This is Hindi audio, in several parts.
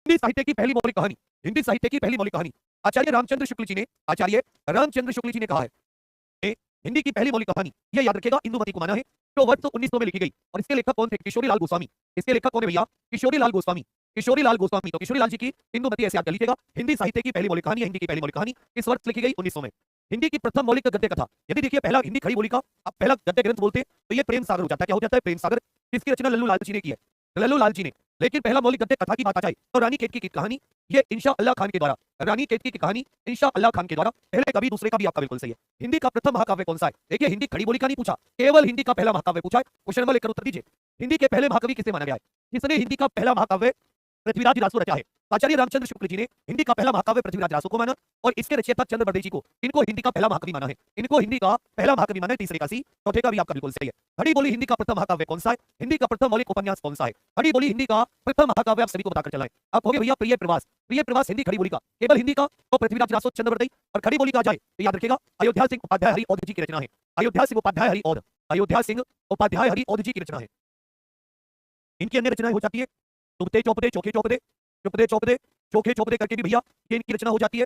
हिंदी साहित्य की पहली मौलिक कहानी, हिंदी साहित्य की पहली मौलिक कहानी आचार्य रामचंद्र शुक्ल जी ने कहा है। हिंदी की पहली मौलिक कहानी, यह याद रखेगा, इंदुमती को माना है, जो वर्ष 1900 में लिखी गई। और इसके लेखक कौन थे? किशोरी लाल गोस्वामी। इसके लेखक कौन है भैया? किशोरी लाल गोस्वामी। किशोरी लाल गोस्वामी। तो किशोरी लाल जी की इंदुमती ऐसे याद कर लीजिएगा। हिंदी साहित्य की पहली मौलिक कहानी, हिंदी की पहली मौलिक कहानी इस वर्ष लिखी गई 1900 में। हिंदी की प्रथम मौलिक गद्य कथा, यदि देखिए पहला हिंदी खड़ी बोली का आप पहला गद्य ग्रंथ बोलते तो ये प्रेम सागर हो जाता है। क्या हो जाता है? प्रेम सागर। इसकी रचना लल्लू लाल जी ने की है, लल्लू लाल जी ने। लेकिन पहला मौलिक गद्य कथा की बात आ जाए तो रानी केतकी की कहानी, ये इंशा अल्लाह खान के द्वारा, रानी केतकी की कहानी इंशा अल्लाह खान के द्वारा, पहले कभी दूसरे का भी आपका बिल्कुल सही है। हिंदी का प्रथम महाकाव्य कौन सा है? देखिए हिंदी खड़ी बोली का नहीं पूछा, केवल हिंदी का पहला महाकाव्य पूछा है। क्वेश्चन नंबर लेकर उत्तर दीजिए। हिंदी के पहले महाकवि किसे माना गया है? जिसने हिंदी का पहला महाकाव्य पृथ्वीराज रासो रचा है। आचार्य रामचंद्र शुक्ल जी ने हिंदी का पहला महाकाव्य पृथ्वीराज रासो को माना और इसके रचयिता चंद्रवर्ती जी को, इनको हिंदी का पहला महाकवि माना है। इनको हिंदी का पहला महाकवि माना है। तीसरे का सी, चौथे का भी आपका बिल्कुल सही है। खड़ी बोली हिंदी का प्रथम महाकाव्य कौन सा है? हिंदी का प्रथम मौलिक उपन्यास कौन सा है? खड़ी बोली हिंदी का प्रथम महाकाव्य आप सभी को बताकर चलाएं। आप होगे भैया प्रिय प्रवास। प्रिय प्रवास हिंदी खड़ी बोली का, केवल हिंदी का तो पृथ्वीराज रासो चंद्रवर्ती। और खड़ी बोली का जाए तो याद रखेगा अयोध्या सिंह उपाध्याय हरिऔध जी की रचना है। अयोध्या सिंह उपाध्याय हरिऔध, अयोध्या सिंह उपाध्याय हरिऔध जी की रचना है। इनकी अन्य रचनाएं हो जाती है तुपते चौपदे, चौके चौपदे, चुपदे चौपदे, चौके चौपदे करके भी भैया ये इनकी रचना हो जाती है।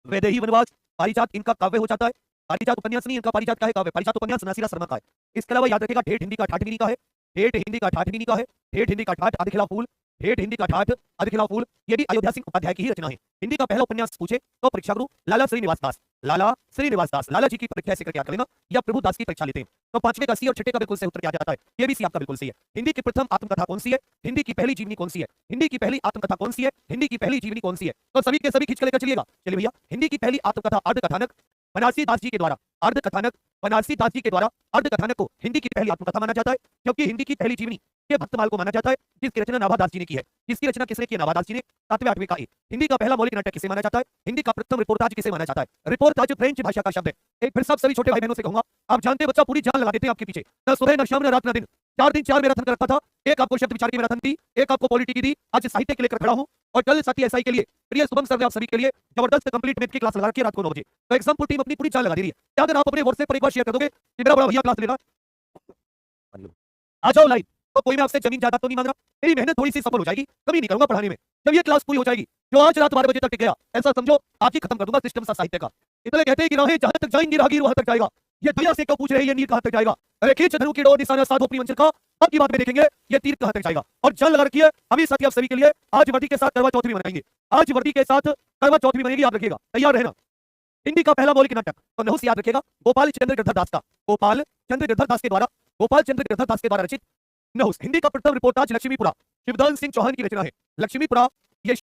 वैदेही वनवास, पारिजात इनका काव्य हो जाता है। पारिजात उपन्यास नहीं, इनका पारिजात का है काव्य। पारिजात उपन्यास नासिरा शर्मा का है। इसके अलावा याद रखेगा ठेठ हिंदी का ठाठ हिंदी का है, ठेठ हिंदी का ठाठ हिंदी का है, ठेठ हिंदी का ठाठ अधखिला फूल, ठेठ हिंदी का ठाठ अधखिला फूल, ये भी अयोध्या सिंह उपाध्याय की ही रचना है। हिंदी का पहला उपन्यास पूछे तो परीक्षा गुरु लाला श्रीनिवास दास, लाला श्रीनिवास दास, लाला जी की परीक्षा ऐसे करके याद कर लेना, या प्रभु दास की परीक्षा लेते हैं तो पांचवे का सी और छठे का बिल्कुल सही उत्तर क्या जाता है? ये भी सी आपका बिल्कुल सही है। हिंदी की प्रथम आत्मकथा कौन सी है? हिंदी की पहली जीवनी कौन सी है? हिंदी की पहली आत्मकथा कौन सी है? हिंदी की पहली जीवनी कौन सी है? तो सभी के सभी खींच कर लेकर चलिएगा। चलिए भैया, हिंदी की पहली आत्मकथा अर्ध कथानक बनारसी दास जी के द्वारा, अर्ध कथानक बनारसी दास जी के द्वारा अर्ध कथानक को हिंदी की पहली आत्मकथा माना जाता है, क्योंकि हिंदी की पहली जीवनी ये भक्तमाल को माना जाता है, जिसकी रचना नाभादास जी ने की है। जिसकी रचना किसने की? नाभादास जी ने। 7वें 8वें का ए। हिंदी का पहला मौलिक नाटक किसे माना जाता है? हिंदी का प्रथम रिपोर्टाज किसे माना जाता है? रिपोर्टाज फ्रेंच भाषा का शब्द है। एक फिर सब सभी छोटे भाई बहनों से कहूंगा, आप जानते हैं बच्चा पूरी जान लगा देते हैं आपके पीछे, न सुबह न शाम न रात न दिन, 4 दिन 4 मैराथन कर रखा था। एक आपको शब्द विचार की मैराथन दी, एक आपको पॉलिटी की दी। आज साहित्य के लेकर खड़ा हूं और कल साथी एसआई के लिए प्रिय शुभम सर, आप सभी के लिए जबरदस्त कंप्लीट मैथ की क्लास लगा रखी है रात को 9 बजे। तो एग्जाम टीम अपनी पूरी जान लगा दे रही है। क्या अगर आप अपने व्हाट्सएप पर एक बार शेयर कर दोगे कि मेरा बड़ा भैया क्लास लेना, आ जाओ लाइव, तो कोई मैं आपसे जमीन जाता तो नहीं मांग रहा, मेरी मेहनत थोड़ी सी सफल हो जाएगी, कभी नहीं करूंगा पढ़ाने में। जब ये क्लास पूरी हो जाएगी, जो आज रात 12 बजे तक टिक गया, ऐसा समझो आज ही खत्म कर दूंगा सिस्टम सा साहित्य का। इतने कहते हैं कि राहें जहां तक जाएंगी राहगीर वहां तक जाएगा। ये दया से क्यों पूछ रहे हैं ये नीर कहां तक जाएगा? अरे खींच धनु की डोर निशाना साधो अपनी मंजिल का, अब की बात में देखेंगे ये तीर कहां तक जाएगा। और जान लगा रखिए अभी साथी आप सभी के लिए आज वर्दी के साथ करवा चौथ भी मनाएंगे, आज वर्दी के साथ करवा चौथ भी बनेगी, याद रखिएगा, तैयार रहना। हिंदी का पहला मौलिक नाटक तो नहुस याद रखिएगा गोपाल चंद्र गिरधर दास का, गोपाल चंद्र गिरधर दास के द्वारा, गोपाल चंद्र गिरधर दास के द्वारा रचित नहुस। हिंदी का प्रथम रिपोर्टाज लक्ष्मीपुरा शिवदान सिंह चौहान की रचना है। लक्ष्मीपुरा